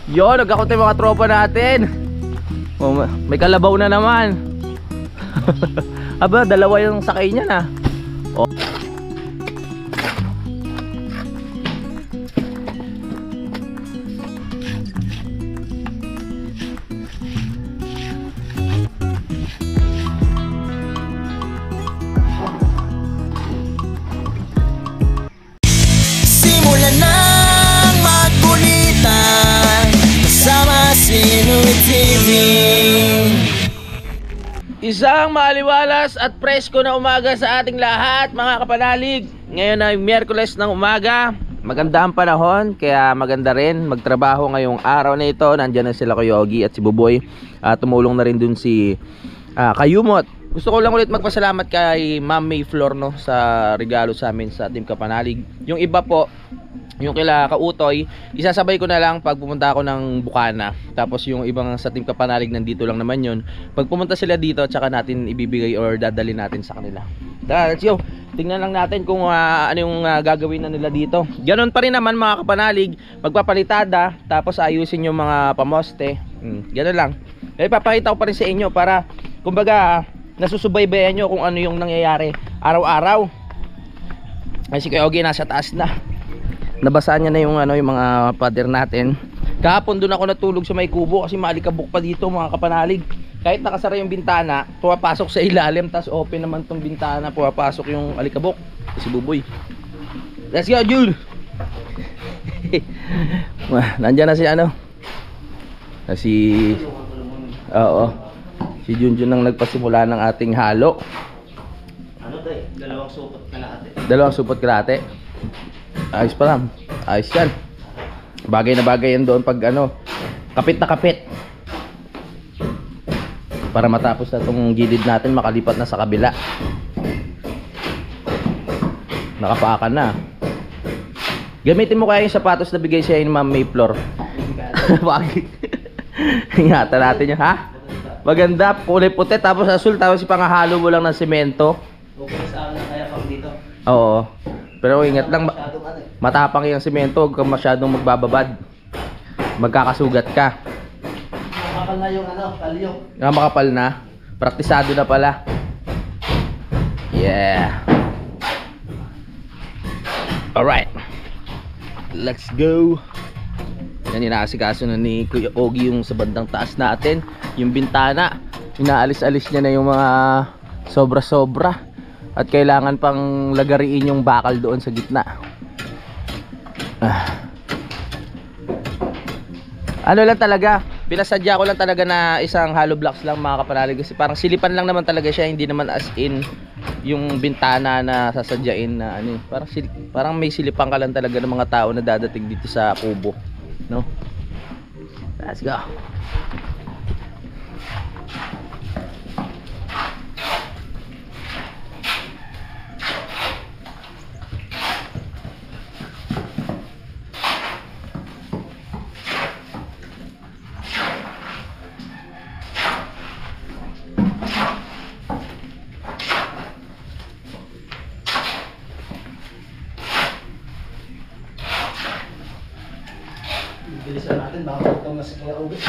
Yun, nagkakot yung mga tropa natin. Oh, may kalabaw na naman. Aba, dalawa yung sakay niya na. Oh. Isang maliwalas at presko na umaga sa ating lahat, mga kapanalig. Ngayon ay Miyerkules ng umaga. Maganda ang panahon, kaya maganda rin magtrabaho ngayong araw na ito. Nandiyan na sila Kuya Ogie at si Buboy. Tumulong na rin dun si Kayumot. Gusto ko lang ulit magpasalamat kay Ma'am May Flor, no, sa regalo sa amin sa Team Kapanalig. Yung iba po, yung kila Kautoy, isasabay ko na lang pag pumunta ako ng Bukana. Tapos yung ibang sa Team Kapanalig nandito lang naman yun. Pag pumunta sila dito, tsaka natin ibibigay or dadali natin sa kanila. Let's go. Tingnan lang natin kung ano yung gagawin na nila dito. Ganon pa rin naman mga kapanalig, magpapalitada, tapos ayusin yung mga pamoste. Ganon lang. Kaya papakita ko pa rin sa inyo para kumbaga nasusubaybayan nyo kung ano yung nangyayari araw-araw. Ay si Kuya Ogie nasa taas na. Nabasaan niya na yung yung mga pader natin. Kahapon doon ako natulog sa may kubo kasi maalikabok pa dito mga kapanalig. Kahit nakasara yung bintana, pumapasok sa ilalim, tas open naman tong bintana, pumapasok yung alikabok. Si Buboy. Let's go, Jun. Nandiyan na si si Junjun ang nagpasimula ng ating halo. Dalawang supot kalahati. Dalawang supot kalahati. Ayos pa lang. Ayos yan. Bagay na bagay yan doon pag kapit na kapit. Para matapos na itong gilid natin, makalipat na sa kabila. Nakapaakan na. Gamitin mo kaya yung sapatos na bigay siya ni Ma'am May Flor. Bakit? Ingatan natin yun, ha? Maganda, kulay puti, tapos asul, tapos ipangahalo mo lang ng semento. Okay sa akin kaya pag dito. Oo. Pero ingat lang, matapang yung semento, huwag kang masyadong magbababad. Magkakasugat ka. Makapal na yung kalyo. Makapal na. Praktisado na pala. Yeah. Alright. Let's go. Yan, inaasikaso na ni Kuya Ogie yung sa bandang taas natin. Yung bintana, inaalis-alis niya na yung mga sobra-sobra. At kailangan pang lagariin yung bakal doon sa gitna. Ano lang talaga, pinasadya ko lang talaga na isang hollow blocks lang mga kapanalig. Kasi parang silipan lang naman talaga siya, hindi naman as in yung bintana na sasadyain na parang may silipan ka lang talaga ng mga tao na dadating dito sa kubo, no? Let's go. Bilisan natin, baka ito na si Kuya Ogie.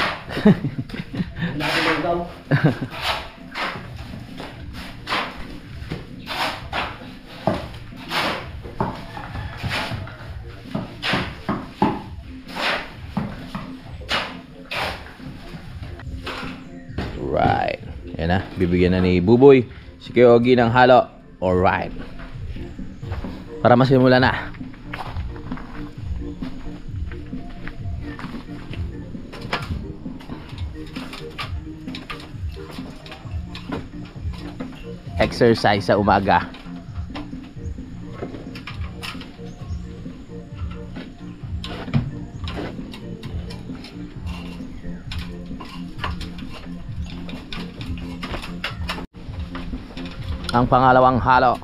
Natin lang daw. Right. Yan na, bibigyan na ni Buboy si Kuya Ogie ng halo. Alright. Para masimula na. Exercise sa umaga. Ang pangalawang halo.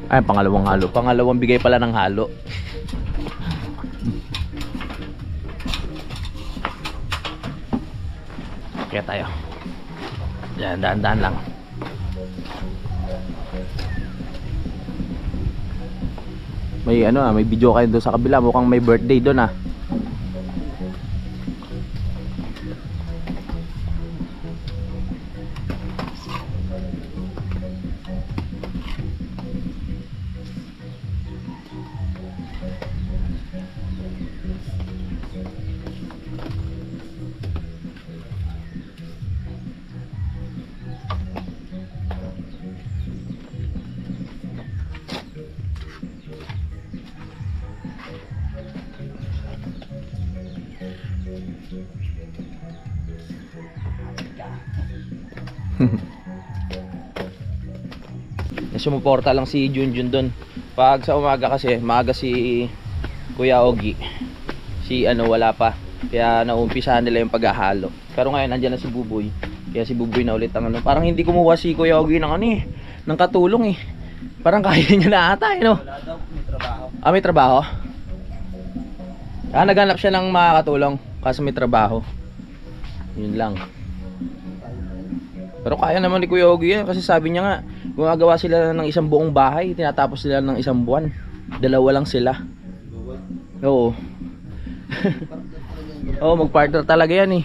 Ay, pangalawang halo. Pangalawang bigay pala ng halo. Kaya tayo. Yan, dahan-dahan lang. May ano may video kayo doon sa kabila, mukhang may birthday doon ah. Sumuporta lang si Junjun doon. Pag sa umaga kasi, maaga si Kuya Ogie. Si ano wala pa. Kaya naumpisahan nila yung paghahalo. Pero ngayon nandiyan na si Buboy. Kaya si Buboy na ulit ang ano. Parang hindi kumuha si Kuya Ogie ng ano eh, ng katulong eh. Parang kaya niya na ata eh, no? Wala daw, may trabaho. Ah, may trabaho? Ah, naghanap siya ng makakatulong kasi may trabaho. Yun lang. Pero kaya naman ni Kuya Ogie yan kasi sabi niya nga gumagawa sila ng isang buong bahay, tinatapos sila ng isang buwan. Dalawa lang sila. Oo. Oo, mag-partner talaga yan eh.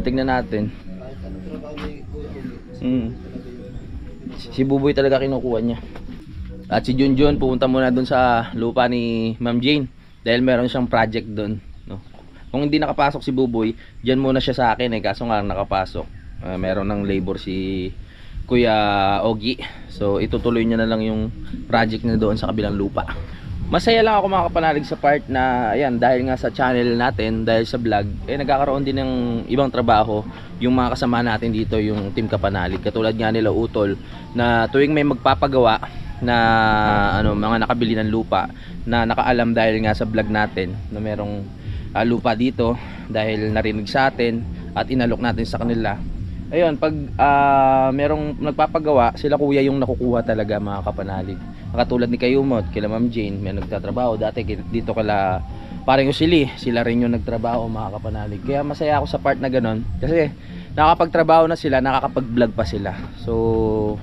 Tingnan natin. Si Buboy talaga kinukuha niya. At si Junjun pupunta muna dun sa lupa ni Ma'am Jane dahil meron siyang project dun, no? Kung hindi nakapasok si Buboy, diyan muna siya sa akin eh, kaso nga nakapasok. Meron ng labor si Kuya Ogie. So itutuloy niya na lang yung project niya doon sa kabilang lupa. Masaya lang ako mga kapanalig sa part na ayan, dahil nga sa channel natin, dahil sa vlog, eh nagkakaroon din ng ibang trabaho yung mga kasama natin dito, yung Team Kapanalig. Katulad nga nila Utol na tuwing may magpapagawa na ano, mga nakabili ng lupa na nakaalam dahil nga sa vlog natin na merong lupa dito dahil narinig sa atin at inalok natin sa kanila. Ayun, pag merong nagpapagawa, sila kuya yung nakukuha talaga mga kapanalig. Katulad ni Kayumot, kila Ma'am Jane, may nagtatrabaho. Dati dito kala parang Usili, sila rin yung nagtrabaho mga kapanalig. Kaya masaya ako sa part na ganon. Kasi nakakapagtrabaho na sila, nakakapag-vlog pa sila. So,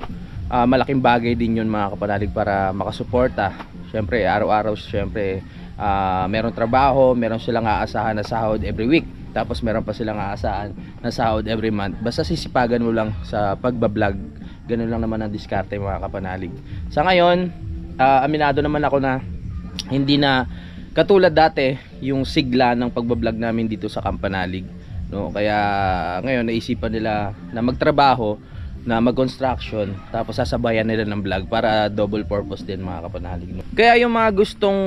malaking bagay din yun mga kapanalig para makasuporta. Siyempre, araw-araw, siyempre, meron trabaho, meron silang aasahan na sahod every week. Tapos meron pa silang aasahan na sahod every month. Basta sisipagan mo lang sa pagbablog. Ganun lang naman ang diskarte mga kapanalig. Sa ngayon, aminado naman ako na hindi na katulad dati yung sigla ng pagbablog namin dito sa Kampanalig, no? Kaya ngayon naisipan nila na magtrabaho, na mag-construction, tapos sasabayan nila ng vlog para double purpose din mga kapanalig, no? Kaya yung mga gustong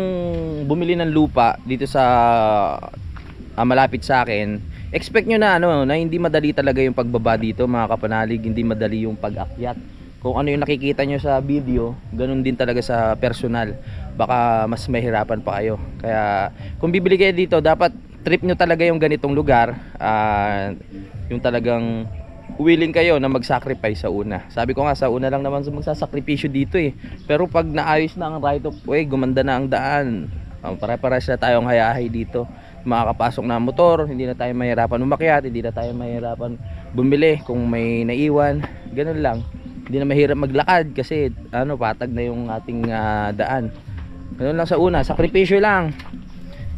bumili ng lupa dito sa malapit sa akin, expect nyo na ano, na hindi madali talaga yung pagbaba dito mga kapanalig, hindi madali yung pag-akyat. Kung ano yung nakikita nyo sa video, ganun din talaga sa personal. Baka mas mahirapan pa kayo. Kaya kung bibili kayo dito, dapat trip nyo talaga yung ganitong lugar, yung talagang willing kayo na mag-sacrifice sa una. Sabi ko nga, sa una lang naman magsasakripisyo dito eh. Pero pag naayos na ang right of way, gumanda na ang daan, pare-pares na tayong hayahay dito. Makakapasok na motor, hindi na tayo mahirapan umakyat, hindi na tayo mahirapan bumili kung may naiwan, ganun lang. Hindi na mahirap maglakad kasi ano, patag na yung ating daan. Ganun lang sa una, sakripisyo lang.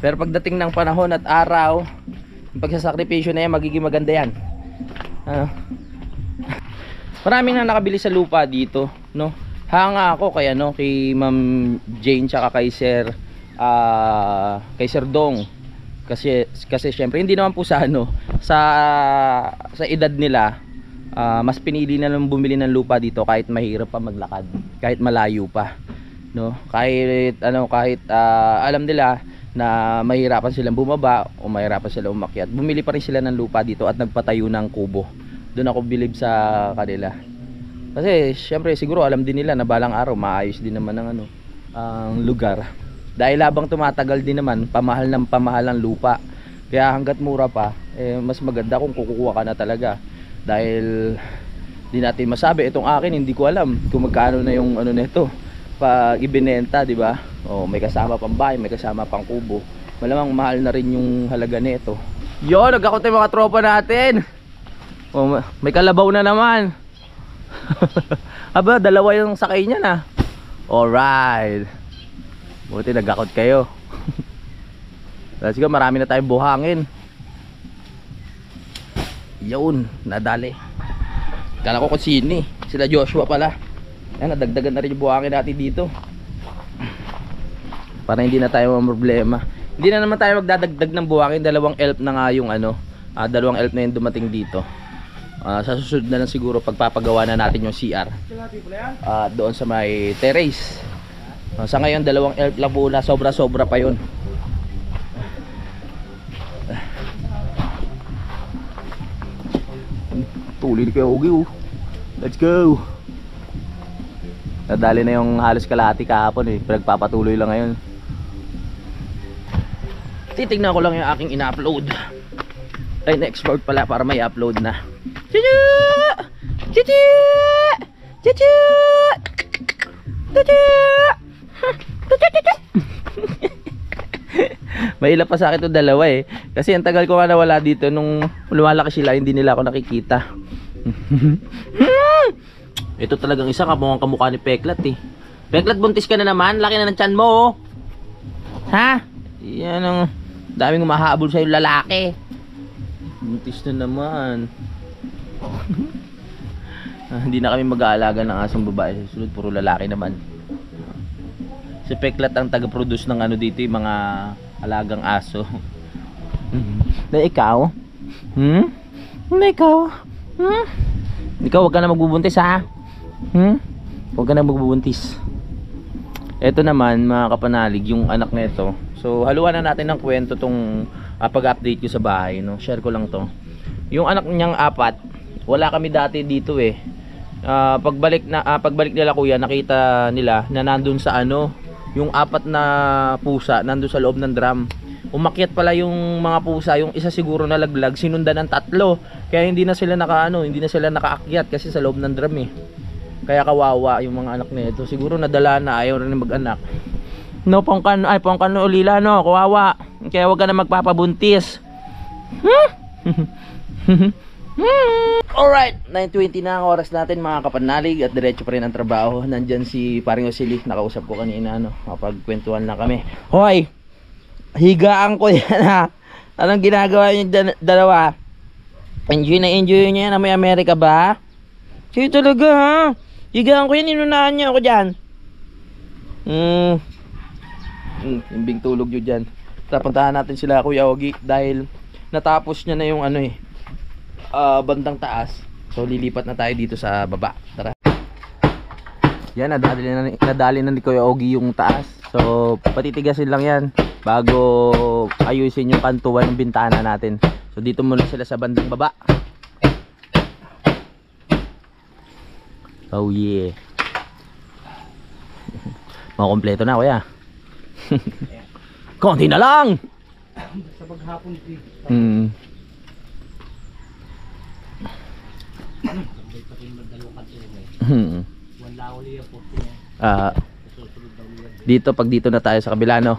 Pero pagdating ng panahon at araw, yung pagsasakripisyo na yan, magiging maganda yan. Maraming na nakabili sa lupa dito, no? Hanga ako kay ano, kay Ma'am Jane tsaka kay Sir Dong. Kasi syempre hindi naman po sa ano, sa edad nila, mas pinili na lang bumili ng lupa dito kahit mahirap pa maglakad, kahit malayo pa, no? Kahit ano, kahit alam nila na mahirapan silang bumaba o mahirapan silang umakyat, bumili pa rin sila ng lupa dito at nagpatayo ng kubo. Doon ako bilib sa kanila. Kasi syempre siguro alam din nila na balang araw maayos din naman ang ano, ang lugar. Dahil habang tumatagal din naman, pamahal ng pamahal ang lupa. Kaya hanggat mura pa, mas maganda kung kukuha ka na talaga. Dahil di natin masabi, itong akin hindi ko alam kung magkano na yung ano nito pag ibinenta, di ba? Oh, may kasama pang bahay, may kasama pang kubo. Malamang mahal na rin yung halaga nito. Yo, nagkakot yung mga tropa natin. Oh, may kalabaw na naman. Aba, dalawa yung sakay niya na. Alright. Buti nagakot kayo. Let's go, marami na tayong buhangin. Yun, nadali. Kala ko kung sino eh. Sila Joshua pala. Yan, nadagdagan na rin yung buhangin natin dito. Para hindi na tayo problema. Hindi na naman tayo magdadagdag ng buhangin. Dalawang elf na nga yung ano. Dalawang elf na yung dumating dito. Sa susunod na lang siguro pagpapagawa na natin yung CR. Doon sa may terrace. Sa ngayon dalawang elf lang po na, sobra pa yun. Tuloy kayo, okay. Let's go. Nadali na yung halos kalahati kahapon eh. Pinagpapatuloy lang ngayon. Titignan ko lang yung aking ina-upload. Ay, na-export pala para may upload na. Chuchu! Chuchu! Chuchu! Chuchu! Mahila pa sa akin itong dalawa eh. Kasi ang tagal ko nga nawala dito. Nung lumalaki sila, hindi nila ako nakikita. Ito talagang isa kamukha ni Peklat eh. Peklat, buntis ka na naman. Laki na ng tiyan mo oh. Ha? Yan ang daming umahabol sa'yo lalaki. Buntis na naman. Hindi na kami mag-aalaga ng asong babae. Sa sunod puro lalaki naman. Si Peklat ang taga-produce ng ano dito, yung mga alagang aso. Na ikaw? Na ikaw? Ikaw wag ka na magbubuntis ha? Wag ka na magbubuntis. Ito naman mga kapanalig, yung anak nito. So haluan na natin ng kwento tong pag-update ko sa bahay, no? Share ko lang to. Yung anak niyang apat, wala kami dati dito eh. Pagbalik nila kuya, nakita nila na nandun sa ano, yung apat na pusa nandun sa loob ng drum. Umakyat pala yung mga pusa, yung isa siguro nalaglag, sinundan ng tatlo. Kaya hindi na sila nakaakyat kasi sa loob ng drum eh. Kaya kawawa yung mga anak nito. Siguro nadala na, ayaw rin mag-anak. No, pongkan ulila no, kawawa. Kaya wag ka na magpapabuntis. Alright, 9:20 na ang oras natin mga kapanalig at diretso pa rin ang trabaho. Nandyan si paring Osili, nakausap ko kanina ano, kapagkwentuhan lang kami. Hoy, higaan ko yan ha. Anong ginagawa niyo dalawa? Enjoy niyo yan, may Amerika ba? Sige talaga ha. Higaan ko yan, inunahan niyo ako dyan. Imbing tulog yun dyan. Tapuntahan natin sila Kuya Ogi dahil natapos niya na yung ano eh, bandang taas. So lilipat na tayo dito sa baba. Tara. Yan, nadali na ni Kuya Ogi yung taas. So patitigasin lang yan bago ayusin yung kantuan ng bintana natin. So dito muna sila sa bandang baba. Oh yeah. Makompleto na kuya. Konti na lang. Sa paghapon di. Dito pag dito na tayo sa kabila no.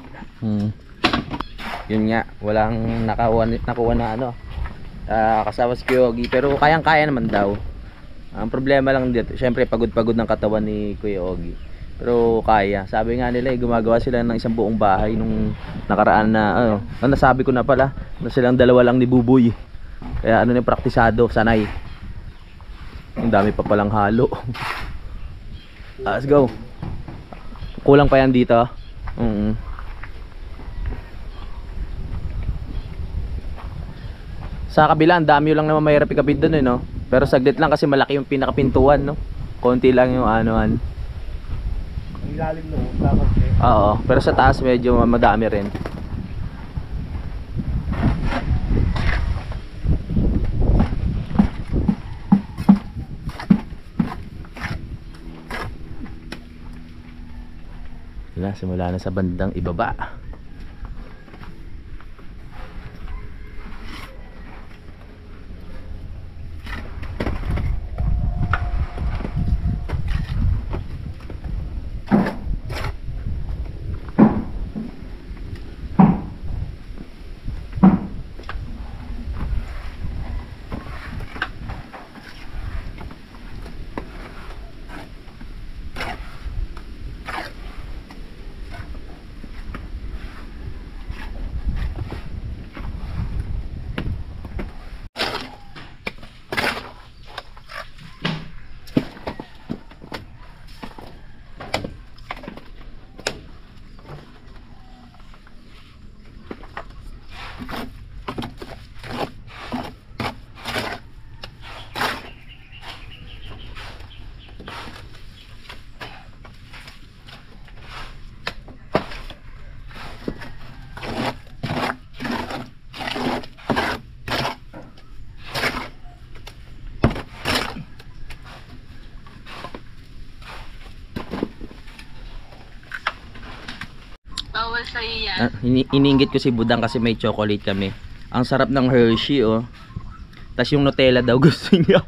Yun nga, walang nakuha na ano. Kasama si Kuya Ogi, pero kayang-kaya naman daw. Ang problema lang dito, syempre pagod-pagod ng katawan ni Kuya Ogi. Pero kaya. Sabi nga nila, gumagawa sila ng isang buong bahay nung nakaraan na ano, nasabi ko na pala, na silang dalawa lang ni Buboy. Kaya ano na praktisado, sanay. Ang dami pa palang halo. Let's go. Kulang pa yan dito. Sa kabila, ang dami lang naman mahirap ikabit doon eh, no? Pero saglit lang kasi malaki yung pinakapintuan, no? Konti lang yung anoan. Ang ilalim no, dapat eh. Oo, pero sa taas medyo madami rin. Wala, simula na sa bandang ibaba. bawal sa'yo yan. Iniinggit ko si Budang kasi may chocolate kami. Ang sarap ng Hershey, oh. Tas yung Nutella daw gusto niya.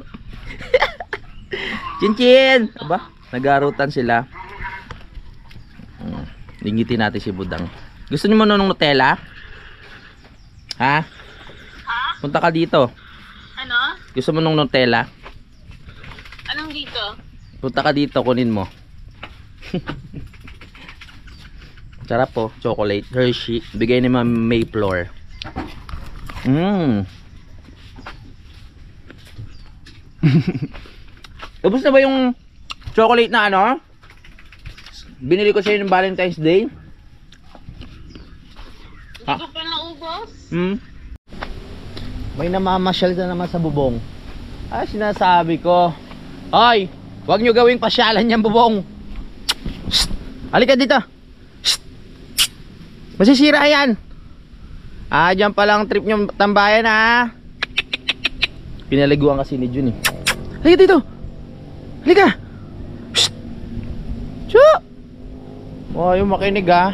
Chin-chin! Aba, nagarutan sila. Inggitin natin si Budang. Gusto niyo mo ng Nutella? Ha? Ha? Punta ka dito. Ano? Gusto mo ng Nutella? Anong dito? Punta ka dito, kunin mo. Sarap po, chocolate, Hershey. Bigay ni Ma'am Mayflower. Tapos na ba yung chocolate na ano? Binili ko sa'yo ng Valentine's Day. Hindi ko pa naubos. May namamasyal na naman sa bubong. Ah, sinasabi ko. Hoy, huwag nyo gawing pasyalan yan bubong. Shh! Halika dito. Shh! Masisira yan. Ah, dyan palang trip nyo tambayan ha. Pinaliguan kasi ni Jun eh. Halika dito. Halika. Shh! Chu! Oh, yung makinig ha.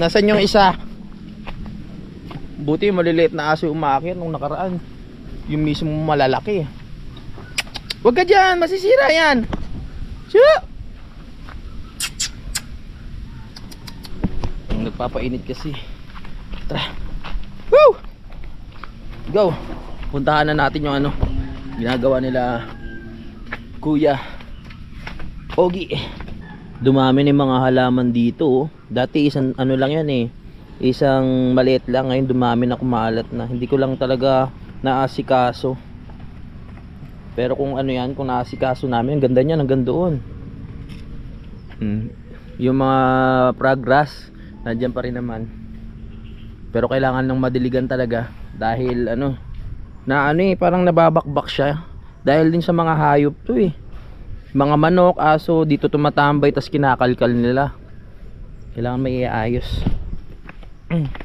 Nasaan yung isa? Buti maliliit na aso umakyat nung nakaraan. Yung mismo malalaki. Huwag ka dyan, masisira yan. Chu! Nagpapainit kasi. Tara. Woo! Go. Puntahan na natin yung ano ginagawa nila Kuya Ogie. Dumami ng mga halaman dito. Dati isang ano lang yan eh. Isang maliit lang. Ngayon dumami na kumalat na. Hindi ko lang talaga naasikaso. Pero kung ano yan, kung naasikaso namin, ang ganda niyan, hanggang doon. Yung mga progress nandiyan pa rin naman. Pero kailangan ng madiligan talaga. Dahil ano, na ano eh, parang nababakbak siya. Dahil din sa mga hayop to eh. Mga manok, aso, dito tumatambay, tas kinakalkal nila. Kailangan may iayos.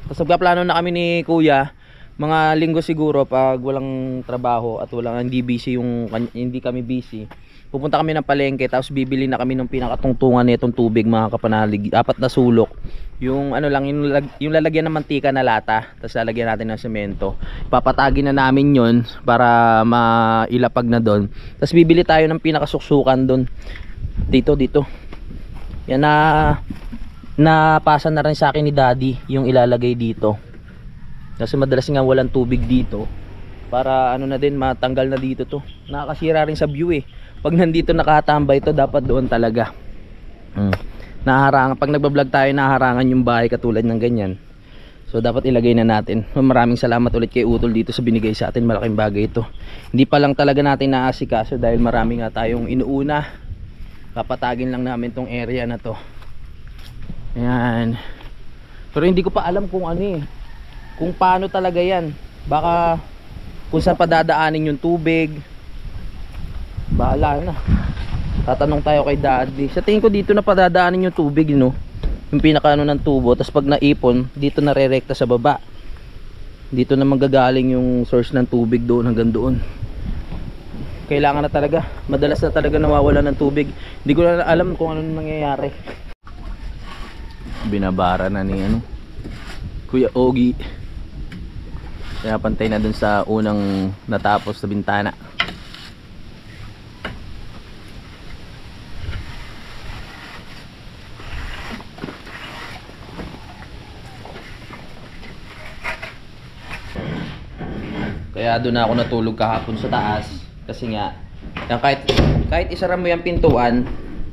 Tapos nagpaplano na kami ni Kuya, mga linggo siguro pag walang trabaho at walang hindi kami busy. Pupunta kami ng palengke, tapos bibili na kami ng pinakatungtungan nitong tubig, mga kapanalig, 4 na sulok. Yung ano lang, yung lalagyan ng mantika na lata, tapos lalagyan natin ng semento. Papatagin na namin yon para mailapag na doon. Tapos bibili tayo ng pinakasuksukan doon. Dito. Yan na napasa na rin sa akin ni Daddy yung ilalagay dito. Kasi madalas nga walang tubig dito. Para ano na din, matanggal na dito to. Nakakasira rin sa view eh. Pag nandito nakatambay to, dapat doon talaga. Naharangan, pag nagbablog tayo, naharangan yung bahay katulad ng ganyan. So dapat ilagay na natin. Maraming salamat ulit kay Utol dito sa binigay sa atin. Malaking bagay ito. Hindi pa lang talaga natin naasikaso dahil marami nga tayong inuuna. Papatagin lang namin tong area na to. Ayan. Pero hindi ko pa alam kung ano eh, kung paano talaga yan. Baka kung saan padadaanin yung tubig. Bahala na. Tatanong tayo kay Daddy. Sa tingin ko dito na padadaanin yung tubig, no? Yung pinakaano ng tubo. Tapos pag naipon, dito na re-rekta sa baba. Dito na manggagaling yung source ng tubig doon hanggang doon. Kailangan na talaga. Madalas na talaga nawawala ng tubig. Hindi ko na alam kung ano nangyayari. Binabara na ni ano, Kuya Ogie. Kaya pantay na dun sa unang natapos sa bintana. Kaya doon ako natulog kahapon sa taas. Kasi nga yan, kahit isara mo yung pintuan,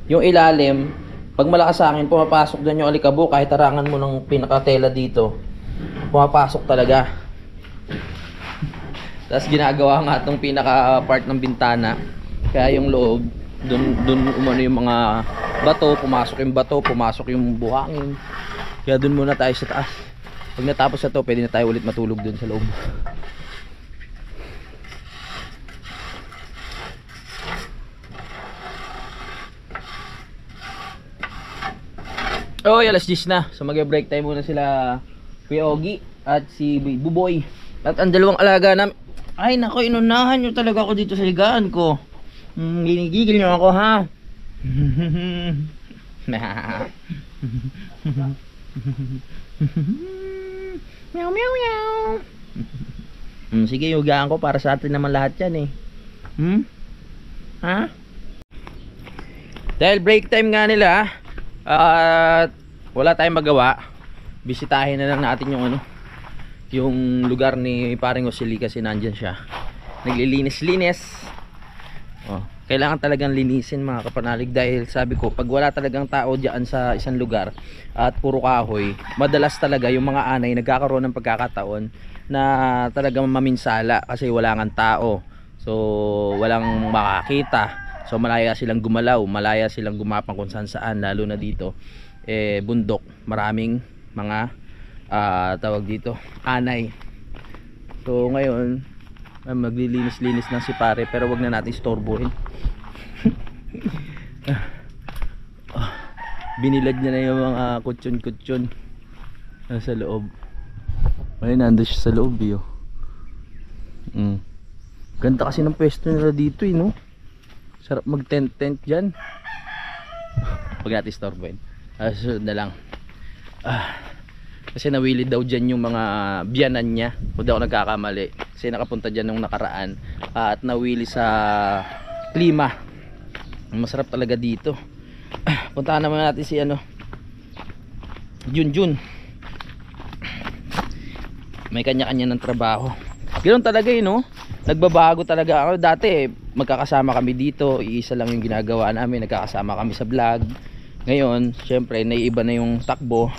yung ilalim, pag malakas sa akin, pumapasok doon yung alikabo. Kahit tarangan mo ng pinakatela dito, pumapasok talaga. Tapos ginagawa nga itong pinaka part ng bintana. Kaya yung loob, doon umano yung mga bato, pumasok yung buhangin. Kaya doon muna tayo sa taas. Pag natapos na to, pwede na tayo ulit matulog doon sa loob. Oh, alas 10 na. So mag-break time muna sila Kuya Ogie at si Buboy. At ang dalawang alaga namin. Ay nako, inunahan nyo talaga ako dito sa higaan ko. Ginigigil nyo ako ha. Meow meow meow. Sige, yugaan ko para sa atin naman lahat yan eh. Ha? Dahil break time nga nila at wala tayong magawa, bisitahin na lang natin yung ano, yung lugar ni paring Osili kasi nandyan siya. Naglilinis-linis. Oh, kailangan talagang linisin mga kapanalig dahil sabi ko pag wala talagang tao diyan sa isang lugar at puro kahoy, madalas talaga yung mga anay nagkakaroon ng pagkakataon na talagang maminsala kasi wala ngang tao. So walang makakita. So malaya silang gumalaw, malaya silang gumapang kung saan lalo na dito bundok, maraming mga tawag dito, anay. So ngayon maglilinis-linis ng si pare pero wag na natin istorbohin. Binilad niya na yung mga kutsyon-kutsyon nasa loob. Ayun, nandun siya sa loob eh. Ganda kasi ng pwesto nila dito eh, no? Sarap mag tent dyan. Wag natin istorbohin. Susunod na lang. Kasi nawilid daw dyan yung mga biyanan niya. Kung daw ako nagkakamali. Kasi nakapunta dyan nung nakaraan. At nawili sa klima. Masarap talaga dito. Puntahan naman natin si ano, Junjun. May kanya-kanya ng trabaho. Ganoon talaga eh, no? Nagbabago talaga ako. Dati magkakasama kami dito. Iisa lang yung ginagawa namin. Nagkakasama kami sa vlog. Ngayon, syempre, naiiba na yung takbo.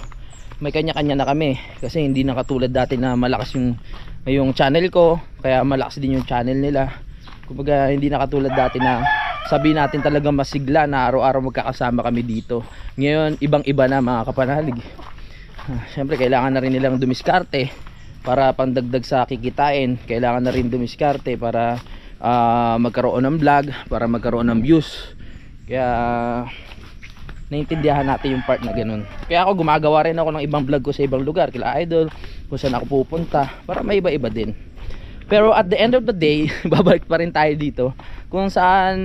May kanya-kanya na kami. Kasi hindi na katulad dati na malakas yung channel ko. Kaya malakas din yung channel nila. Kumbaga, hindi na katulad dati na sabihin natin talagang masigla na araw-araw magkakasama kami dito. Ngayon, ibang-iba na mga kapanalig. Syempre, kailangan na rin nilang dumiskarte para pandagdag sa kikitain. Kailangan na rin dumiskarte para magkaroon ng vlog, para magkaroon ng views. Kaya naintindihan natin yung part na ganun. Kaya ako gumagawa rin ako ng ibang vlog ko sa ibang lugar, kila idol, kung saan ako pupunta, para may iba-iba din. Pero at the end of the day, babalik pa rin tayo dito kung saan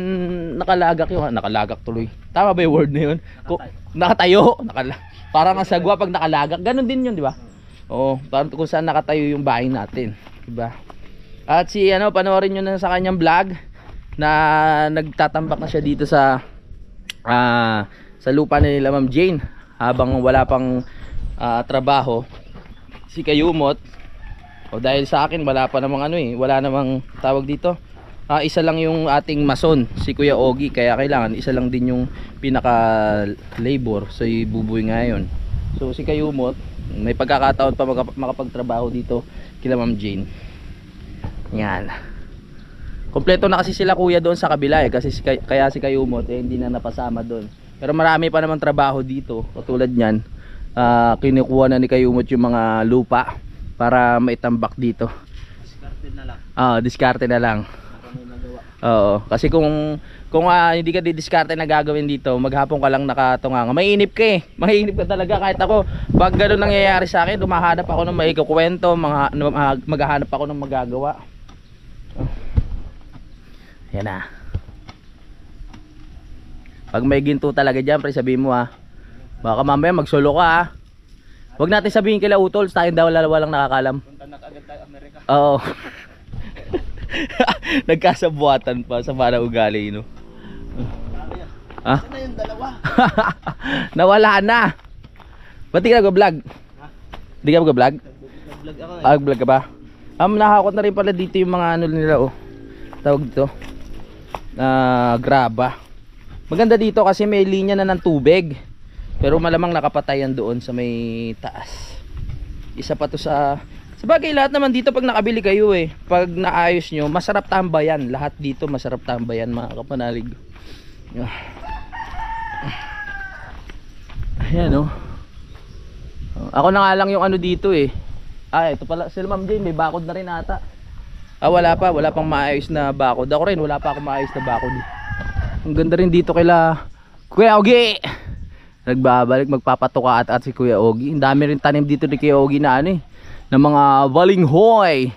nakalagak yung nakalagak tuloy. Tama ba yung word na yun? Nakatayo, parang ang sagwa pag nakalagak. Ganon din yun, di ba? Oo, parang kung saan nakatayo yung bahay natin, di ba? At si ano, panoorin nyo na sa kanyang vlog na nagtatambak na siya dito sa lupa na nila Ma'am Jane habang wala pang trabaho si Kayumot. O dahil sa akin wala pa namang ano eh, wala namang tawag dito. Isa lang yung ating mason, si Kuya Ogie, kaya kailangan isa lang din yung pinaka labor, so ibubuy ngayon. So si Kayumot may pagkakataon pa makapagtrabaho dito kila Ma'am Jane. Yan. Kompleto na kasi sila kuya doon sa kabila eh, kasi kaya si Kayumot hindi na napasama doon. Pero marami pa namang trabaho dito, katulad niyan. Kinukuha na ni Kayumot yung mga lupa para maitambak dito. Diskarte na lang. Diskarte na lang. Oo, kasi kung hindi ka didiskarte na gagawin dito, maghapon ka lang nakatunga. Mainip ka eh. Mainip ka talaga. Kahit ako, pag gano'n nangyayari sa akin, lumahanap ako ng maikukwento, maghahanap ako ng magagawa. Yan na. Pag may ginto talaga dyan, pre, sabihin mo ha. Baka mamaya magsolo ka ha. Huwag natin sabihin kila Utols, tayong daw walang nakakalam. Punta na kaagad tayo Amerika. Oo. Nagkasabuatan pa sa para ugali, no? Ha? Saan na yung dalawa? Nawala na. Ba't di ka nag-vlog? Di ka nag-vlog? Nag-vlog ako eh. Nag-vlog ka ba? Nakakot na rin pala dito yung mga ano nila oh. Tawag dito graba. Maganda dito kasi may linya na ng tubig. Pero malamang nakapatayan doon sa may taas. Isa pa to sa bagay, lahat naman dito pag nakabili kayo eh, pag naayos nyo, masarap tambayan. Lahat dito masarap tambayan mga kapanalig. Ayan oh. Ako na nga lang yung ano dito eh. Ito pala sila Ma'am Jane, may bakod na rin ata. Wala pang maayos na bakod. Ako rin, wala pa akong maayos na bakod. Ang ganda rin dito kila Kuya Ogie. Nagbabalik, magpapatuka at si Kuya Ogie. Ang dami rin tanim dito ni Kuya Ogie na ano eh, ng mga balinghoy.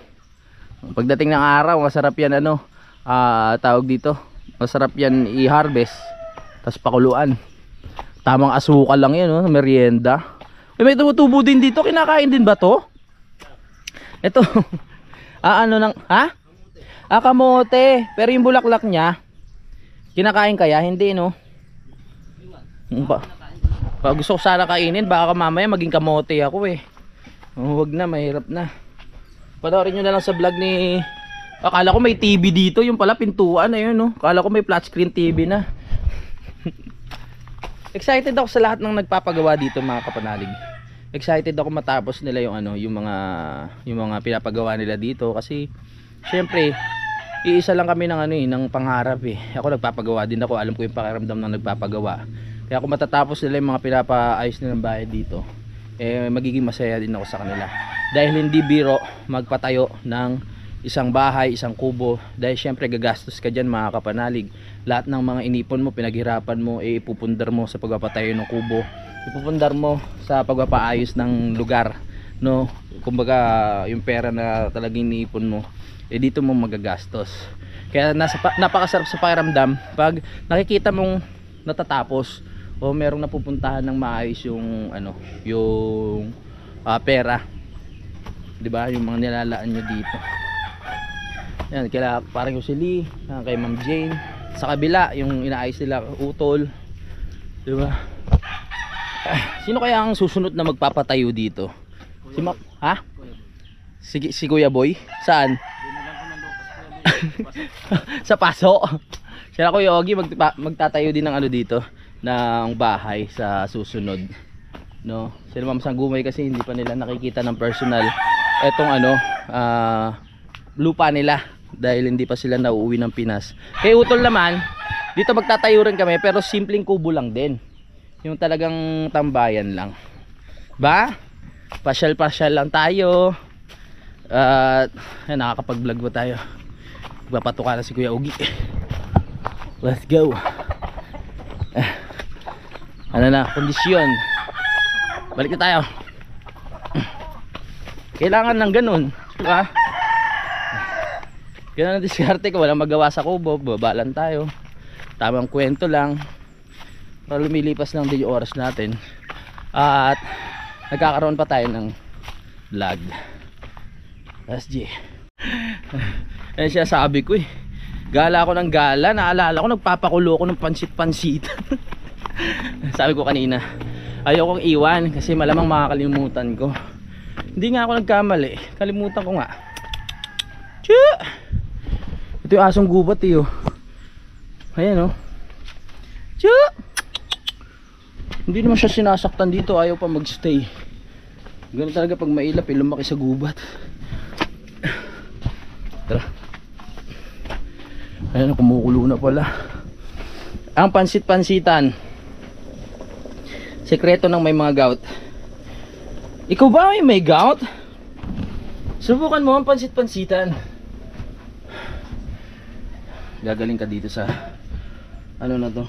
Pagdating ng araw, masarap yan ano, tawag dito, masarap yan i-harvest, tapos pakuluan. Tamang asukal lang yan, no? Merienda. May tumutubo din dito. Kinakain din ba to? Ito. Ano nang, ha? Kamote. Pero yung bulaklak niya, kinakain kaya? Hindi, no? Gusto ko sana kainin. Baka mamaya maging kamote ako eh. Huwag na, mahirap na. Panoorin nyo na lang sa vlog ni... Akala ko may TV dito. Yung pala pintuan na yun, no? Akala ko may flat screen TV na. Excited ako sa lahat ng nagpapagawa dito, mga kapanalig. Excited ako matapos nila yung ano, yung mga pinapagawa nila dito kasi syempre iisa lang kami ng ano ng pangarap eh. Ako nagpapagawa din ako, alam ko yung pakiramdam ng nagpapagawa. Kaya kung matatapos nila yung mga pinapaayos nilang bahay dito, magiging masaya din ako sa kanila. Dahil hindi biro magpatayo ng isang bahay, isang kubo, dahil syempre gagastos ka diyan, mga kapanalig. Lahat ng mga inipon mo, pinaghirapan mo, ipupundar mo sa pagpapatayo ng kubo. Ipupundar mo sa pagpapaayos ng lugar, no? Kumbaga yung pera na talagang iniipon mo, dito mo magagastos. Kaya napakasarap sa pakiramdam pag nakikita mong natatapos o merong napupuntahan ng maayos yung ano, yung pera, 'di ba? Yung mga nilalaan nyo dito. Yan, kaya parang yung si Lee, kay Ma'am Jane, sa kabila yung inaayos nila utol, 'di ba? Sino kaya ang susunod na magpapatayo dito? Ha? Si Kuya Boy? Saan? Sa Paso. Sila Kuya Ogie magtatayo din ng ano dito, ng bahay sa susunod, no? Sila Ma'am Sanggumay kasi hindi pa nila nakikita ng personal etong ano, lupa nila dahil hindi pa sila nauuwi ng Pinas. Kay Utol naman, dito magtatayo rin kami pero simpleng kubo lang din. Yung talagang tambayan lang. Ba? Pasyal-pasyal lang tayo. At nakakapag-vlog ba tayo? Magpapatuka na si Kuya Ogie. Let's go. Ano na, kondisyon. Balik na tayo. Kailangan ng ganun, diba? Ganun ang diskarte ko. Walang magawa sa kubo, babalan tayo. Tamang kwento lang para lumilipas lang din yung oras natin at nagkakaroon pa tayo ng vlog. SG. Ayun siya sabi ko eh, gala ako ng gala, naalala ko nagpapakulo ko ng pansit-pansit. Sabi ko kanina, ayokong iwan kasi malamang makakalimutan ko. Hindi nga ako nagkamali, kalimutan ko nga. Tchoo! Ito yung asong gubat eh oh. Ayan oh. Tchoo! Hindi naman siya sinasaktan dito, ayaw pa magstay. Ganun talaga pag mailap eh, lumaki sa gubat. Tara. Ayan, kumukulo na pala. Ang pansit-pansitan, sekreto ng may mga gout. Ikaw ba may gout? Subukan mo ang pansit-pansitan. Gagaling ka dito sa ano na to,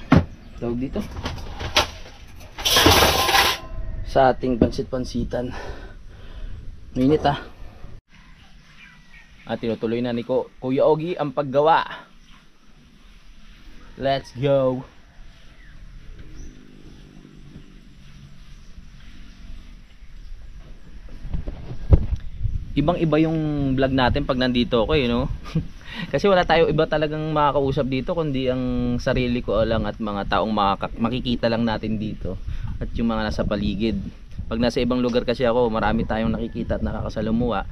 tawag dito, sa ating pansit-pansitan. Minit ah. At tinutuloy na ni Kuya Ogie ang paggawa. Let's go. Ibang iba yung vlog natin pag nandito ako eh, no? Kasi wala tayo iba talagang makakausap dito kundi ang sarili ko lang at mga taong makikita lang natin dito at yung mga nasa paligid. Pag nasa ibang lugar kasi ako, marami tayong nakikita at nakakasalamuha,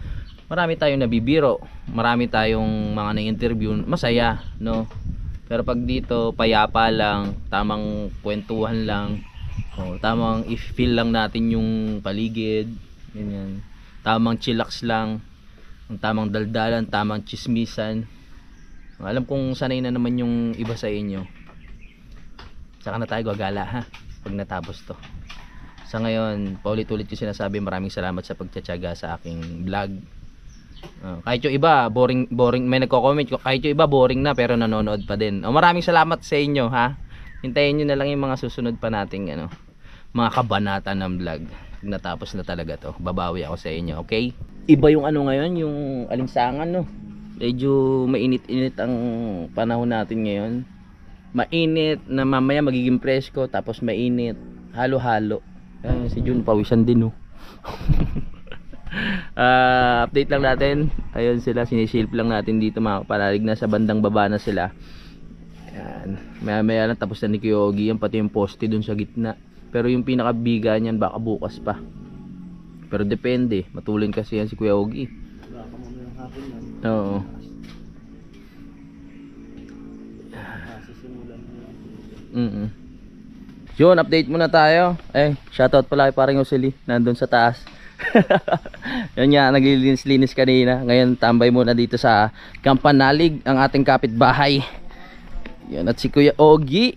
marami tayong nabibiro, marami tayong mga na-interview, masaya, no? Pero pag dito payapa lang, tamang kwentuhan lang, tamang i-feel lang natin yung paligid, ganyan. Tamang chillax lang, tamang daldalan, tamang chismisan. Alam kong sanay na naman yung iba sa inyo. Saka na tayo gagala ha pag natapos to. Sa ngayon, paulit-ulit yung sinasabi, maraming salamat sa pagtsatsaga sa aking vlog. Kahit yung iba boring, may nagko-comment ko, kahit yung iba boring na pero nanonood pa din. Maraming salamat sa inyo ha. Hintayin nyo na lang yung mga susunod pa nating mga kabanata ng vlog. Pag natapos na talaga to, babawi ako sa inyo, okay? Iba yung ngayon, yung alinsangan, no? Medyo mainit-init ang panahon natin ngayon. Mainit na mamaya magiging presko, tapos mainit, halo-halo. Ayan, si Jun pawisan din, oh. Update lang natin. Ayun sila, sinisilp lang natin dito mga kapanalig. Nasa bandang baba na sila. Ayan. Maya lang tapos na ni Kuyogi. Yan pati yung poste dun sa gitna. Pero yung pinakabiga niyan baka bukas pa. Pero depende. Matulin kasi yan si Kuyogi. Baka mamayang hapon yan. Oo. Masisimulan mo Mm. yan. Yun, update muna tayo. Shoutout pala kay parang Usili, nandun sa taas. Yun nga, naglilinis-linis kanina. Ngayon, tambay muna dito sa Kampanalig, ang ating kapitbahay. Yan, at si Kuya Ogie.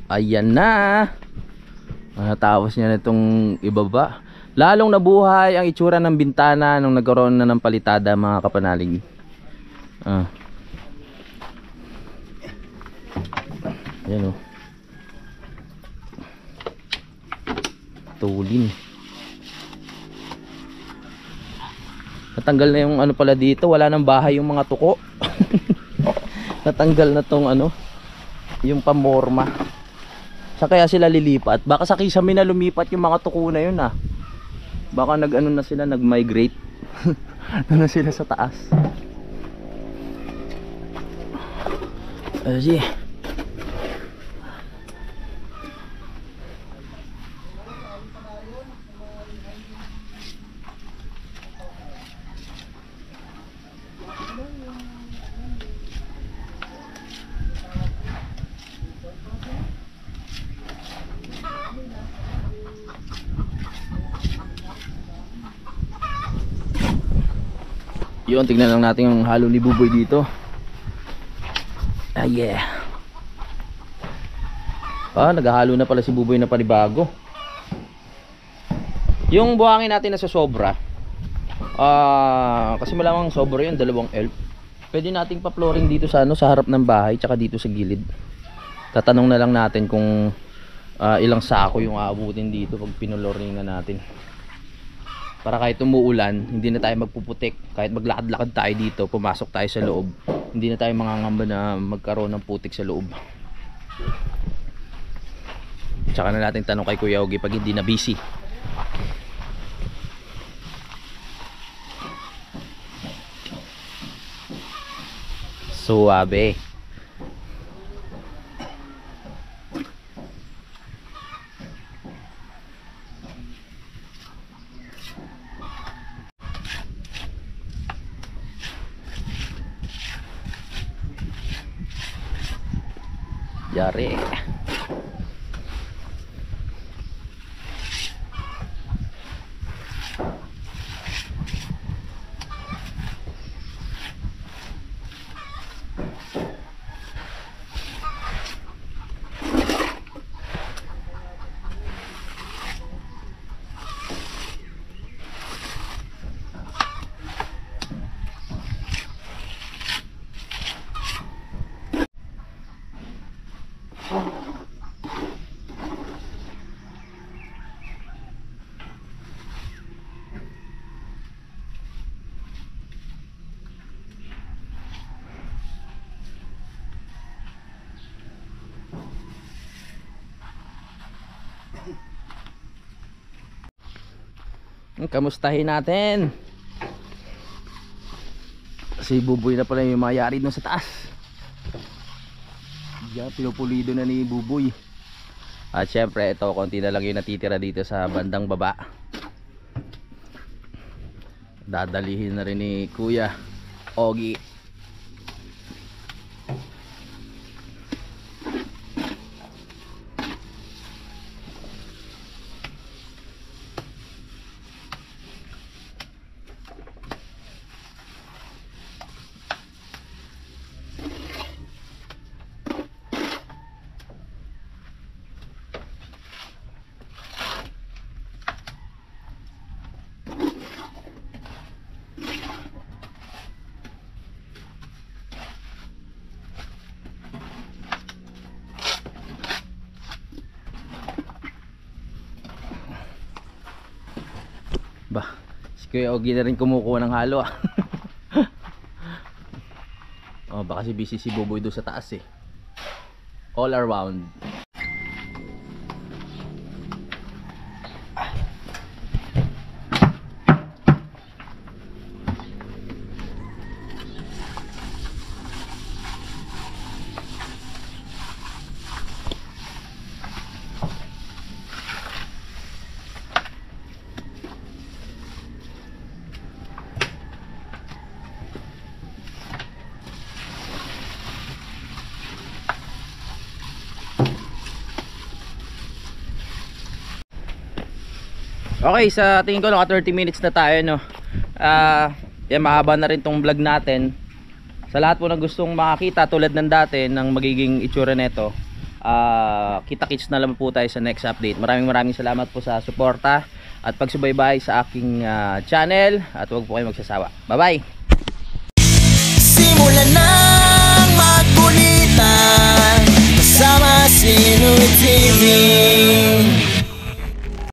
Ayan na. Matapos niya nitong ibaba. Lalong nabuhay ang itsura ng bintana nung nagkaroon na ng palitada, mga kapanalig. Ayan, oh. Tulin. Natanggal na yung ano pala dito, wala nang bahay yung mga tuko. Natanggal na tong ano, yung pamorma. Sa kaya sila lilipat? Baka sa Kisame na lumipat yung mga tuko na yun, ah. Baka nag-ano na sila, nag-migrate. Na sila sa taas. Sige. Yun, tignan lang natin yung halo ni Buboy dito. Yeah. Naghahalo na pala si Buboy na panibago. Yung buhangin natin na sa sobra, kasi malamang sobra yun, 2 elf. Pwede nating pa-flooring dito sa ano, sa harap ng bahay, tsaka dito sa gilid. Tatanong na lang natin kung ilang sako yung aabutin dito pag pinulooringan natin. Para kahit umuulan, hindi na tayo magpuputik. Kahit maglakad-lakad tayo dito, pumasok tayo sa loob, hindi na tayo mangangamba na magkaroon ng putik sa loob. Tsaka na natin tanong kay Kuya Ogie pag hindi na busy. Suwabe. Yari. Kamustahin natin. Si Buboy na pala yung mayari dun sa taas. Diyan, pinupulido na ni Buboy. At syempre ito, konti na lang yung natitira dito sa bandang baba. Dadalihin na rin ni Kuya Ogie. Bah, si Kuya Ogie na rin kumukuha ng halo, ah. Oh, baka si busy si Buboy doon sa taas eh. All around. Okay, sa tingin ko naka 30 minutes na tayo, no. Yan, mahaba na rin tong vlog natin. Sa lahat po na gustong makakita tulad ng dati ng magiging itsura nito, kita-kits na lang po tayo sa next update. Maraming salamat po sa suporta at pagsubaybay sa aking channel, at huwag po kayo magsasawa. Bye bye. Simulan nang magkulitan kasama si Noy TV.